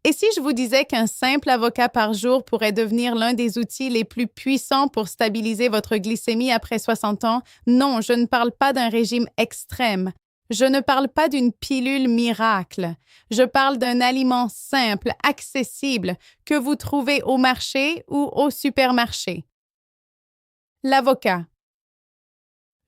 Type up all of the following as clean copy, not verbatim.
Et si je vous disais qu'un simple avocat par jour pourrait devenir l'un des outils les plus puissants pour stabiliser votre glycémie après 60 ans? Non, je ne parle pas d'un régime extrême. Je ne parle pas d'une pilule miracle. Je parle d'un aliment simple, accessible, que vous trouvez au marché ou au supermarché. L'avocat.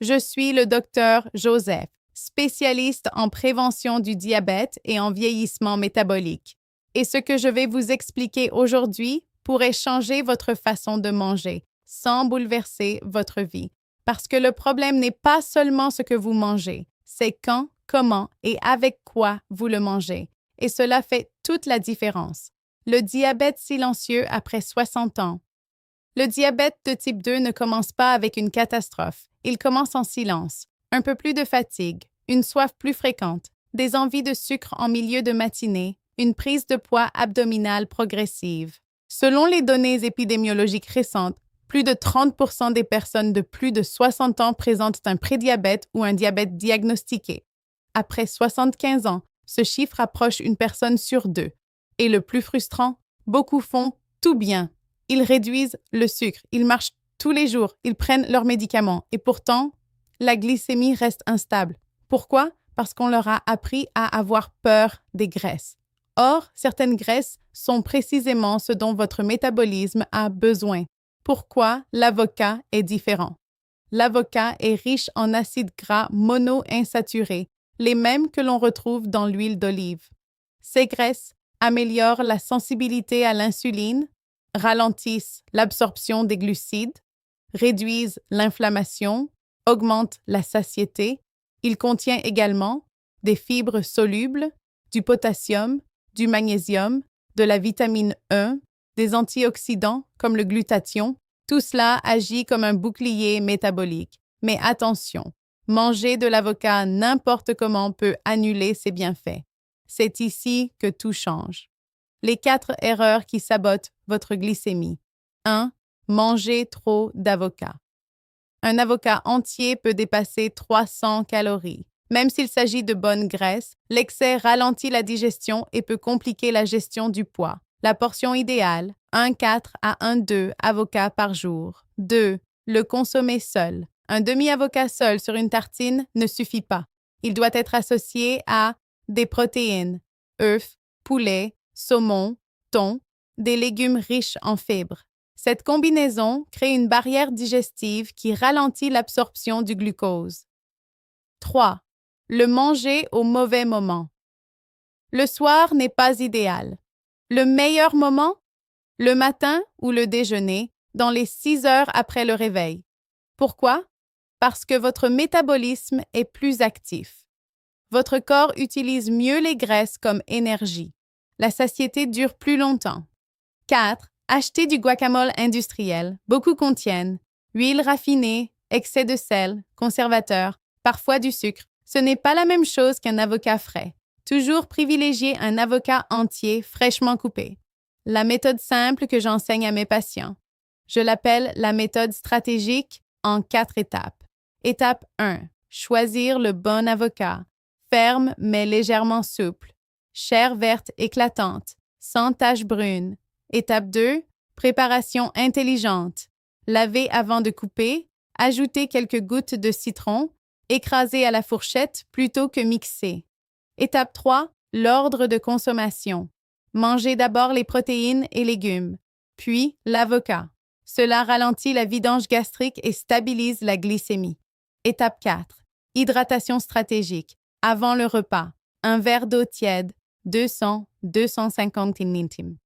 Je suis le docteur Joseph, spécialiste en prévention du diabète et en vieillissement métabolique. Et ce que je vais vous expliquer aujourd'hui pourrait changer votre façon de manger, sans bouleverser votre vie. Parce que le problème n'est pas seulement ce que vous mangez, c'est quand, comment et avec quoi vous le mangez. Et cela fait toute la différence. Le diabète silencieux après 60 ans. Le diabète de type 2 ne commence pas avec une catastrophe. Il commence en silence. Un peu plus de fatigue, une soif plus fréquente, des envies de sucre en milieu de matinée, une prise de poids abdominale progressive. Selon les données épidémiologiques récentes, plus de 30% des personnes de plus de 60 ans présentent un prédiabète ou un diabète diagnostiqué. Après 75 ans, ce chiffre approche une personne sur deux. Et le plus frustrant, beaucoup font tout bien. Ils réduisent le sucre, ils marchent tous les jours, ils prennent leurs médicaments et pourtant, la glycémie reste instable. Pourquoi? Parce qu'on leur a appris à avoir peur des graisses. Or, certaines graisses sont précisément ce dont votre métabolisme a besoin. Pourquoi l'avocat est différent? L'avocat est riche en acides gras monoinsaturés, les mêmes que l'on retrouve dans l'huile d'olive. Ces graisses améliorent la sensibilité à l'insuline, ralentissent l'absorption des glucides, réduisent l'inflammation, augmentent la satiété. Il contient également des fibres solubles, du potassium, du magnésium, de la vitamine E, des antioxydants comme le glutathion. Tout cela agit comme un bouclier métabolique. Mais attention, manger de l'avocat n'importe comment peut annuler ses bienfaits. C'est ici que tout change. Les 4 erreurs qui sabotent votre glycémie. 1. Manger trop d'avocat. Un avocat entier peut dépasser 300 calories. Même s'il s'agit de bonnes graisses, l'excès ralentit la digestion et peut compliquer la gestion du poids. La portion idéale, 1,4 à 1,2 avocats par jour. 2. Le consommer seul. Un demi-avocat seul sur une tartine ne suffit pas. Il doit être associé à des protéines, œufs, poulet, saumon, thon, des légumes riches en fibres. Cette combinaison crée une barrière digestive qui ralentit l'absorption du glucose. 3. Le manger au mauvais moment. Le soir n'est pas idéal. Le meilleur moment? Le matin ou le déjeuner, dans les 6 heures après le réveil. Pourquoi? Parce que votre métabolisme est plus actif. Votre corps utilise mieux les graisses comme énergie. La satiété dure plus longtemps. 4. Acheter du guacamole industriel. Beaucoup contiennent huile raffinée, excès de sel, conservateur, parfois du sucre. Ce n'est pas la même chose qu'un avocat frais. Toujours privilégier un avocat entier, fraîchement coupé. La méthode simple que j'enseigne à mes patients. Je l'appelle la méthode stratégique en 4 étapes. Étape 1. Choisir le bon avocat. Ferme mais légèrement souple. Chair verte éclatante, sans taches brunes. Étape 2. Préparation intelligente. Laver avant de couper. Ajouter quelques gouttes de citron. Écraser à la fourchette plutôt que mixer. Étape 3. L'ordre de consommation. Manger d'abord les protéines et légumes, puis l'avocat. Cela ralentit la vidange gastrique et stabilise la glycémie. Étape 4. Hydratation stratégique. Avant le repas, un verre d'eau tiède, 200-250 ml.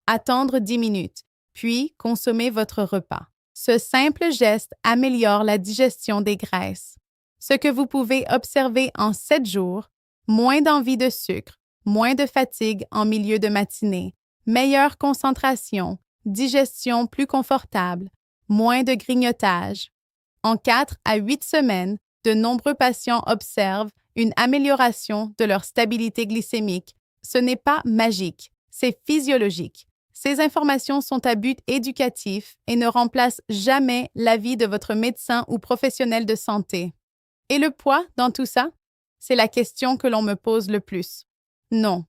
Attendre 10 minutes, puis consommer votre repas. Ce simple geste améliore la digestion des graisses. Ce que vous pouvez observer en 7 jours, moins d'envie de sucre, moins de fatigue en milieu de matinée, meilleure concentration, digestion plus confortable, moins de grignotage. En 4 à 8 semaines, de nombreux patients observent une amélioration de leur stabilité glycémique. Ce n'est pas magique, c'est physiologique. Ces informations sont à but éducatif et ne remplacent jamais l'avis de votre médecin ou professionnel de santé. Et le poids dans tout ça? C'est la question que l'on me pose le plus. Non.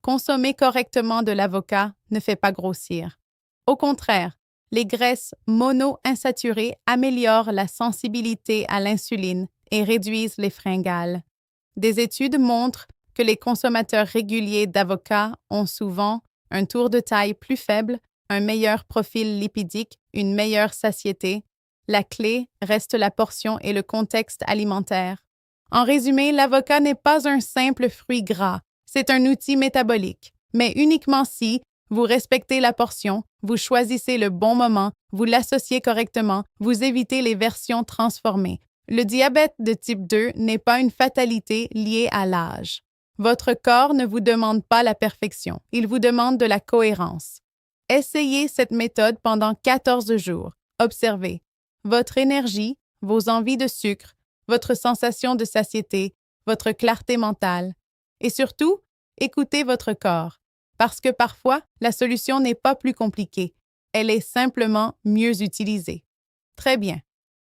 consommer correctement de l'avocat ne fait pas grossir. Au contraire, les graisses mono-insaturées améliorent la sensibilité à l'insuline et réduisent les fringales. Des études montrent que les consommateurs réguliers d'avocat ont souvent un tour de taille plus faible, un meilleur profil lipidique, une meilleure satiété. La clé reste la portion et le contexte alimentaire. En résumé, l'avocat n'est pas un simple fruit gras, c'est un outil métabolique, mais uniquement si vous respectez la portion, vous choisissez le bon moment, vous l'associez correctement, vous évitez les versions transformées. Le diabète de type 2 n'est pas une fatalité liée à l'âge. Votre corps ne vous demande pas la perfection, il vous demande de la cohérence. Essayez cette méthode pendant 14 jours. Observez votre énergie, vos envies de sucre, votre sensation de satiété, votre clarté mentale. Et surtout, écoutez votre corps, parce que parfois, la solution n'est pas plus compliquée, elle est simplement mieux utilisée. Très bien.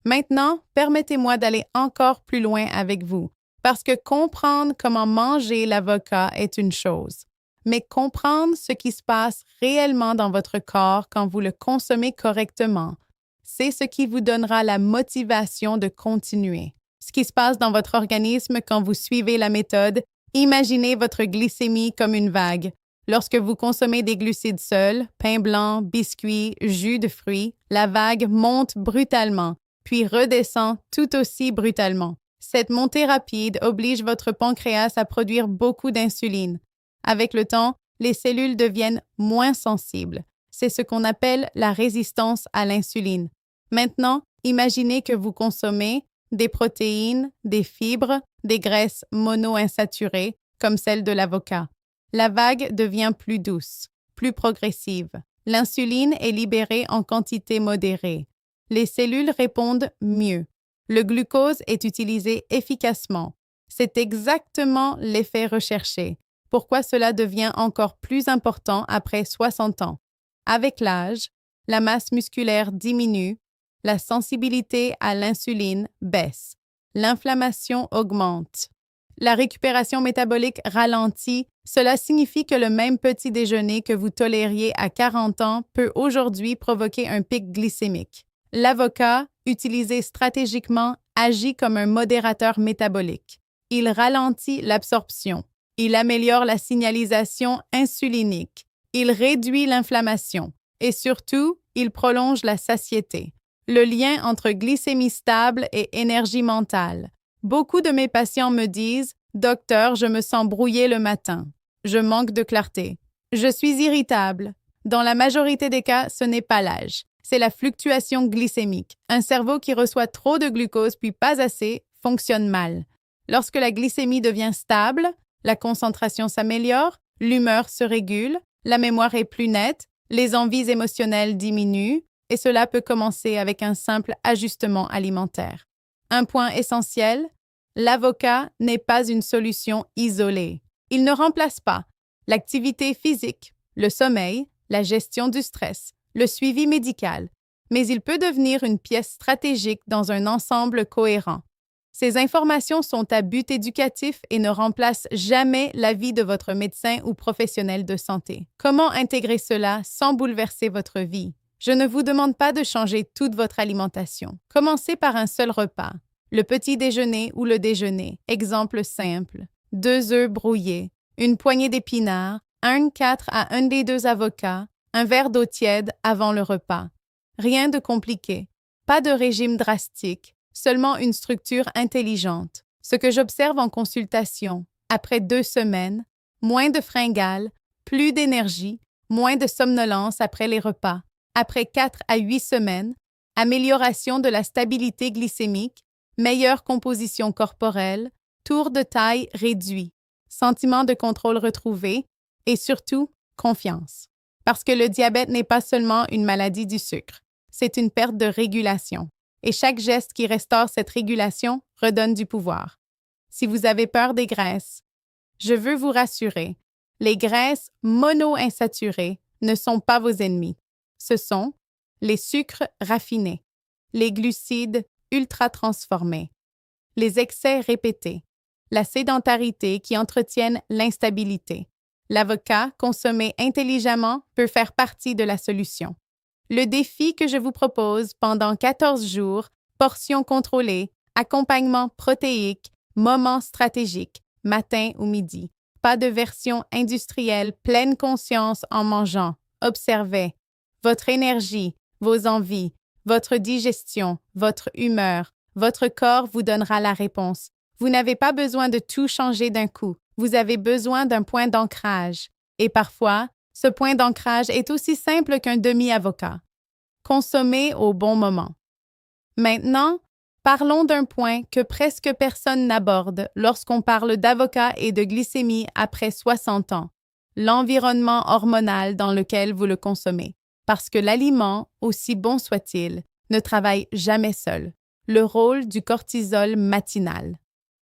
Maintenant, permettez-moi d'aller encore plus loin avec vous, parce que comprendre comment manger l'avocat est une chose, mais comprendre ce qui se passe réellement dans votre corps quand vous le consommez correctement, c'est ce qui vous donnera la motivation de continuer. Ce qui se passe dans votre organisme quand vous suivez la méthode, imaginez votre glycémie comme une vague. Lorsque vous consommez des glucides seuls, pain blanc, biscuits, jus de fruits, la vague monte brutalement, puis redescend tout aussi brutalement. Cette montée rapide oblige votre pancréas à produire beaucoup d'insuline. Avec le temps, les cellules deviennent moins sensibles. C'est ce qu'on appelle la résistance à l'insuline. Maintenant, imaginez que vous consommez des protéines, des fibres, des graisses mono-insaturées, comme celle de l'avocat. La vague devient plus douce, plus progressive. L'insuline est libérée en quantité modérée. Les cellules répondent mieux. Le glucose est utilisé efficacement. C'est exactement l'effet recherché. Pourquoi cela devient encore plus important après 60 ans? Avec l'âge, la masse musculaire diminue, la sensibilité à l'insuline baisse, l'inflammation augmente. La récupération métabolique ralentit. Cela signifie que le même petit déjeuner que vous tolériez à 40 ans peut aujourd'hui provoquer un pic glycémique. L'avocat, utilisé stratégiquement, agit comme un modérateur métabolique. Il ralentit l'absorption. Il améliore la signalisation insulinique. Il réduit l'inflammation. Et surtout, il prolonge la satiété. Le lien entre glycémie stable et énergie mentale. Beaucoup de mes patients me disent « Docteur, je me sens brouillé le matin. Je manque de clarté. Je suis irritable. » Dans la majorité des cas, ce n'est pas l'âge. C'est la fluctuation glycémique. Un cerveau qui reçoit trop de glucose puis pas assez fonctionne mal. Lorsque la glycémie devient stable, la concentration s'améliore, l'humeur se régule, la mémoire est plus nette, les envies émotionnelles diminuent, et cela peut commencer avec un simple ajustement alimentaire. Un point essentiel, l'avocat n'est pas une solution isolée. Il ne remplace pas l'activité physique, le sommeil, la gestion du stress, le suivi médical, mais il peut devenir une pièce stratégique dans un ensemble cohérent. Ces informations sont à but éducatif et ne remplacent jamais l'avis de votre médecin ou professionnel de santé. Comment intégrer cela sans bouleverser votre vie? Je ne vous demande pas de changer toute votre alimentation. Commencez par un seul repas, le petit déjeuner ou le déjeuner. Exemple simple, 2 œufs brouillés, une poignée d'épinards, 1/4 à 1 des 2 avocats, un verre d'eau tiède avant le repas. Rien de compliqué, pas de régime drastique, seulement une structure intelligente. Ce que j'observe en consultation, après 2 semaines, moins de fringales, plus d'énergie, moins de somnolence après les repas. Après 4 à 8 semaines, amélioration de la stabilité glycémique, meilleure composition corporelle, tour de taille réduit, sentiment de contrôle retrouvé et surtout confiance. Parce que le diabète n'est pas seulement une maladie du sucre, c'est une perte de régulation. Et chaque geste qui restaure cette régulation redonne du pouvoir. Si vous avez peur des graisses, je veux vous rassurer, les graisses mono-insaturées ne sont pas vos ennemis. Ce sont les sucres raffinés, les glucides ultra-transformés, les excès répétés, la sédentarité qui entretiennent l'instabilité, L'avocat, consommé intelligemment, peut faire partie de la solution. Le défi que je vous propose pendant 14 jours, portions contrôlées, accompagnement protéique, moments stratégiques, matin ou midi. Pas de version industrielle, pleine conscience en mangeant. Observez votre énergie, vos envies, votre digestion, votre humeur. Votre corps vous donnera la réponse. Vous n'avez pas besoin de tout changer d'un coup. Vous avez besoin d'un point d'ancrage. Et parfois, ce point d'ancrage est aussi simple qu'un demi-avocat. Consommer au bon moment. Maintenant, parlons d'un point que presque personne n'aborde lorsqu'on parle d'avocat et de glycémie après 60 ans, l'environnement hormonal dans lequel vous le consommez. Parce que l'aliment, aussi bon soit-il, ne travaille jamais seul. Le rôle du cortisol matinal.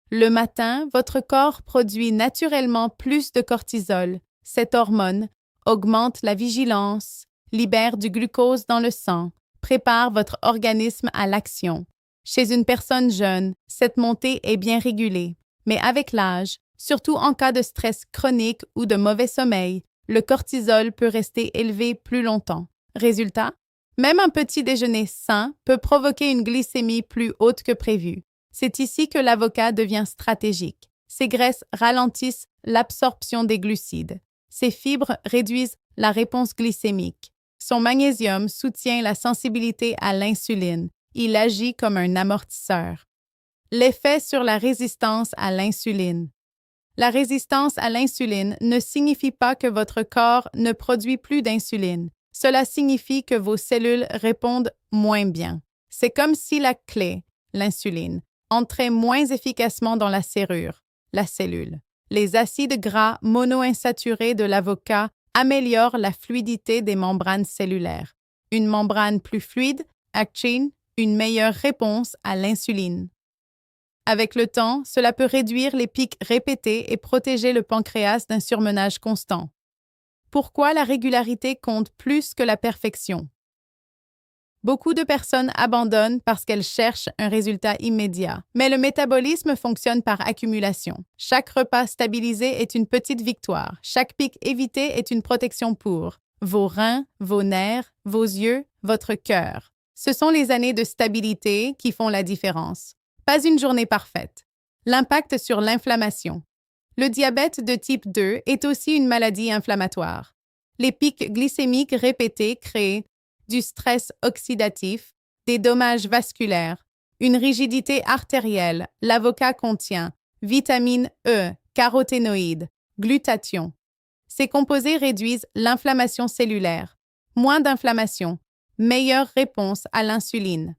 Le matin, votre corps produit naturellement plus de cortisol. Cette hormone augmente la vigilance, libère du glucose dans le sang, prépare votre organisme à l'action. Chez une personne jeune, cette montée est bien régulée, mais avec l'âge, surtout en cas de stress chronique ou de mauvais sommeil, le cortisol peut rester élevé plus longtemps. Résultat, même un petit déjeuner sain peut provoquer une glycémie plus haute que prévu. C'est ici que l'avocat devient stratégique. Ces graisses ralentissent l'absorption des glucides. Ces fibres réduisent la réponse glycémique. Son magnésium soutient la sensibilité à l'insuline. Il agit comme un amortisseur. L'effet sur la résistance à l'insuline. La résistance à l'insuline ne signifie pas que votre corps ne produit plus d'insuline. Cela signifie que vos cellules répondent moins bien. C'est comme si la clé, l'insuline, entrait moins efficacement dans la serrure, la cellule. Les acides gras monoinsaturés de l'avocat améliorent la fluidité des membranes cellulaires. Une membrane plus fluide active une meilleure réponse à l'insuline. Avec le temps, cela peut réduire les pics répétés et protéger le pancréas d'un surmenage constant. Pourquoi la régularité compte plus que la perfection? Beaucoup de personnes abandonnent parce qu'elles cherchent un résultat immédiat. Mais le métabolisme fonctionne par accumulation. Chaque repas stabilisé est une petite victoire. Chaque pic évité est une protection pour vos reins, vos nerfs, vos yeux, votre cœur. Ce sont les années de stabilité qui font la différence. Pas une journée parfaite. L'impact sur l'inflammation. Le diabète de type 2 est aussi une maladie inflammatoire. Les pics glycémiques répétés créent du stress oxydatif, des dommages vasculaires, une rigidité artérielle. L'avocat contient vitamine E, caroténoïdes, glutathion. Ces composés réduisent l'inflammation cellulaire. Moins d'inflammation, meilleure réponse à l'insuline.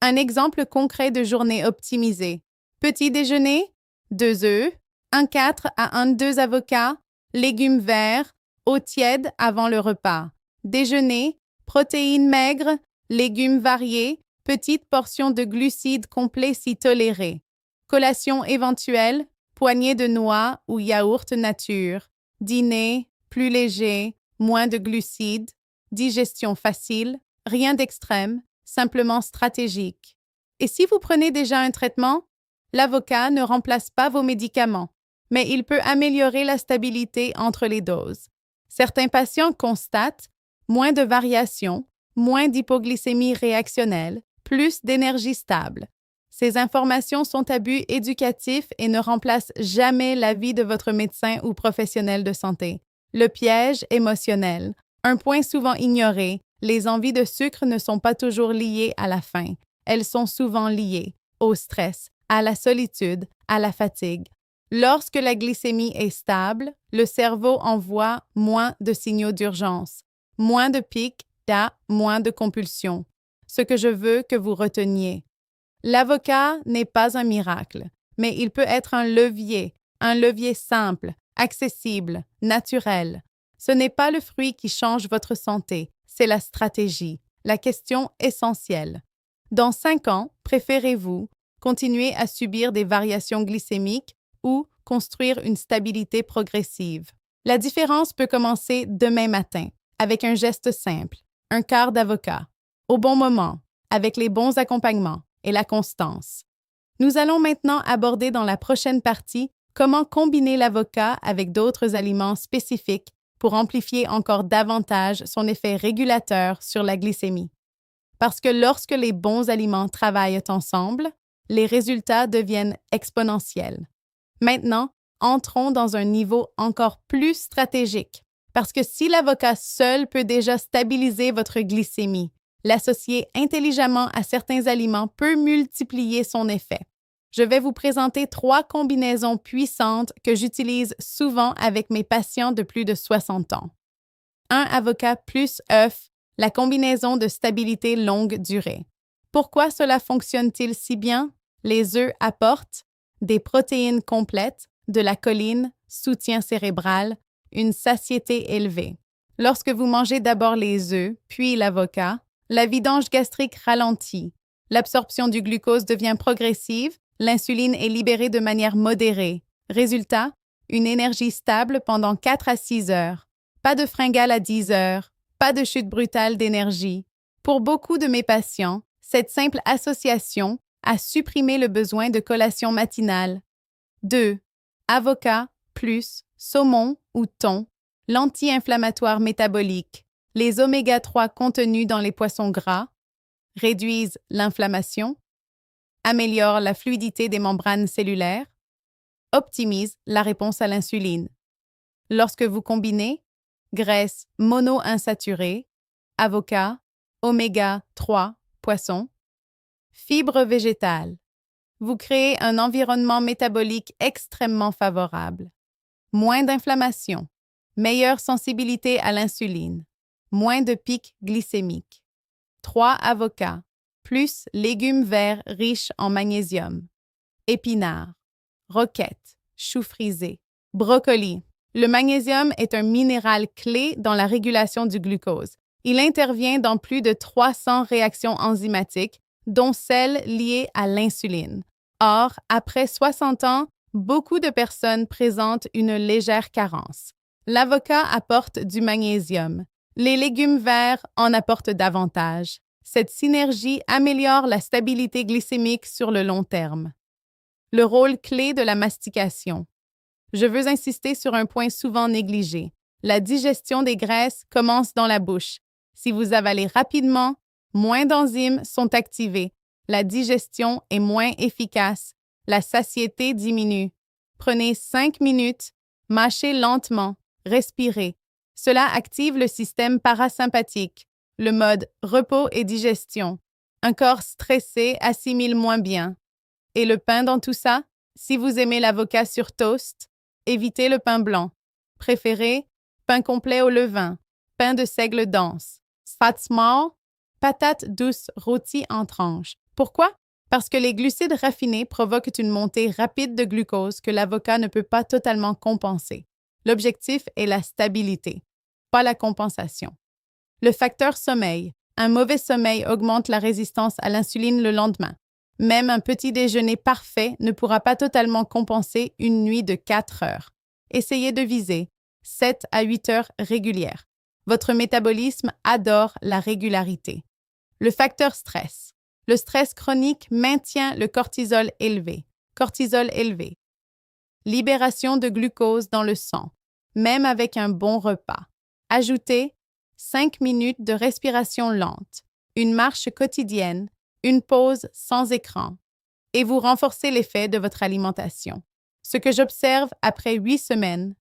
Un exemple concret de journée optimisée. Petit déjeuner, 2 œufs, 1,4 à 1,2 avocats, légumes verts, eau tiède avant le repas. Déjeuner, protéines maigres, légumes variés, petite portion de glucides complets si tolérés. Collation éventuelle, poignée de noix ou yaourt nature. Dîner, plus léger, moins de glucides. Digestion facile, rien d'extrême, simplement stratégique. Et si vous prenez déjà un traitement, l'avocat ne remplace pas vos médicaments, mais il peut améliorer la stabilité entre les doses. Certains patients constatent moins de variations, moins d'hypoglycémie réactionnelle, plus d'énergie stable. Ces informations sont à but éducatif et ne remplacent jamais l'avis de votre médecin ou professionnel de santé. Le piège émotionnel. Un point souvent ignoré, les envies de sucre ne sont pas toujours liées à la faim. Elles sont souvent liées au stress, à la solitude, à la fatigue. Lorsque la glycémie est stable, le cerveau envoie moins de signaux d'urgence, moins de pics, moins de compulsions. Ce que je veux que vous reteniez. L'avocat n'est pas un miracle, mais il peut être un levier simple, accessible, naturel. Ce n'est pas le fruit qui change votre santé, c'est la stratégie, la question essentielle. Dans 5 ans, préférez-vous continuer à subir des variations glycémiques ou construire une stabilité progressive? La différence peut commencer demain matin, avec un geste simple, un quart d'avocat, au bon moment, avec les bons accompagnements et la constance. Nous allons maintenant aborder dans la prochaine partie Comment combiner l'avocat avec d'autres aliments spécifiques pour amplifier encore davantage son effet régulateur sur la glycémie? Parce que lorsque les bons aliments travaillent ensemble, les résultats deviennent exponentiels. Maintenant, entrons dans un niveau encore plus stratégique, parce que si l'avocat seul peut déjà stabiliser votre glycémie, l'associer intelligemment à certains aliments peut multiplier son effet. Je vais vous présenter 3 combinaisons puissantes que j'utilise souvent avec mes patients de plus de 60 ans. 1 avocat plus œuf, la combinaison de stabilité longue durée. Pourquoi cela fonctionne-t-il si bien? Les œufs apportent des protéines complètes, de la choline, soutien cérébral, une satiété élevée. Lorsque vous mangez d'abord les œufs, puis l'avocat, la vidange gastrique ralentit. L'absorption du glucose devient progressive, l'insuline est libérée de manière modérée. Résultat, une énergie stable pendant 4 à 6 heures. Pas de fringale à 10 heures, pas de chute brutale d'énergie. Pour beaucoup de mes patients, cette simple association a supprimé le besoin de collation matinale. 2. Avocat plus saumon ou thon, l'anti-inflammatoire métabolique. Les oméga-3 contenus dans les poissons gras réduisent l'inflammation, améliorent la fluidité des membranes cellulaires, optimisent la réponse à l'insuline. Lorsque vous combinez graisse monoinsaturée, avocat, oméga-3, poisson, fibres végétales, vous créez un environnement métabolique extrêmement favorable. Moins d'inflammation, meilleure sensibilité à l'insuline, moins de pics glycémiques. 3 avocats, plus légumes verts riches en magnésium, épinards, roquettes, choux frisés, brocolis. Le magnésium est un minéral clé dans la régulation du glucose. Il intervient dans plus de 300 réactions enzymatiques, dont celles liées à l'insuline. Or, après 60 ans, beaucoup de personnes présentent une légère carence. L'avocat apporte du magnésium. Les légumes verts en apportent davantage. Cette synergie améliore la stabilité glycémique sur le long terme. Le rôle clé de la mastication. Je veux insister sur un point souvent négligé. La digestion des graisses commence dans la bouche. Si vous avalez rapidement, moins d'enzymes sont activées. La digestion est moins efficace. La satiété diminue. Prenez 5 minutes, mâchez lentement, respirez. Cela active le système parasympathique, le mode repos et digestion. Un corps stressé assimile moins bien. Et le pain dans tout ça? Si vous aimez l'avocat sur toast, évitez le pain blanc. Préférez pain complet au levain, pain de seigle dense, fat small, patates douces rôties en tranches. Pourquoi? Parce que les glucides raffinés provoquent une montée rapide de glucose que l'avocat ne peut pas totalement compenser. L'objectif est la stabilité, pas la compensation. Le facteur sommeil. Un mauvais sommeil augmente la résistance à l'insuline le lendemain. Même un petit déjeuner parfait ne pourra pas totalement compenser une nuit de 4 heures. Essayez de viser 7 à 8 heures régulières. Votre métabolisme adore la régularité. Le facteur stress. Le stress chronique maintient le cortisol élevé. Cortisol élevé. Libération de glucose dans le sang, même avec un bon repas. Ajoutez 5 minutes de respiration lente, une marche quotidienne, une pause sans écran, et vous renforcez l'effet de votre alimentation. Ce que j'observe après 8 semaines,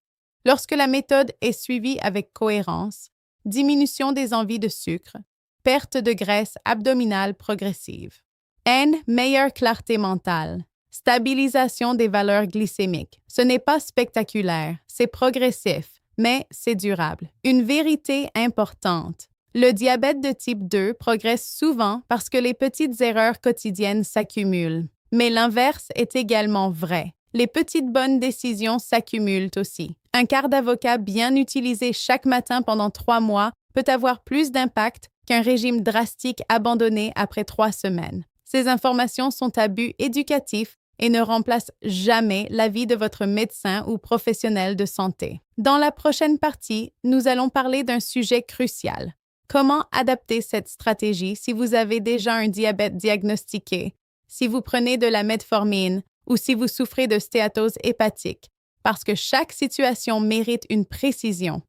lorsque la méthode est suivie avec cohérence, diminution des envies de sucre, perte de graisse abdominale progressive. N, meilleure clarté mentale. Stabilisation des valeurs glycémiques. Ce n'est pas spectaculaire, c'est progressif, mais c'est durable. Une vérité importante. Le diabète de type 2 progresse souvent parce que les petites erreurs quotidiennes s'accumulent. Mais l'inverse est également vrai. Les petites bonnes décisions s'accumulent aussi. Un quart d'avocat bien utilisé chaque matin pendant 3 mois peut avoir plus d'impact qu'un régime drastique abandonné après 3 semaines. Ces informations sont à but éducatif et ne remplacent jamais l'avis de votre médecin ou professionnel de santé. Dans la prochaine partie, nous allons parler d'un sujet crucial. Comment adapter cette stratégie si vous avez déjà un diabète diagnostiqué, si vous prenez de la metformine ou si vous souffrez de stéatose hépatique, parce que chaque situation mérite une précision.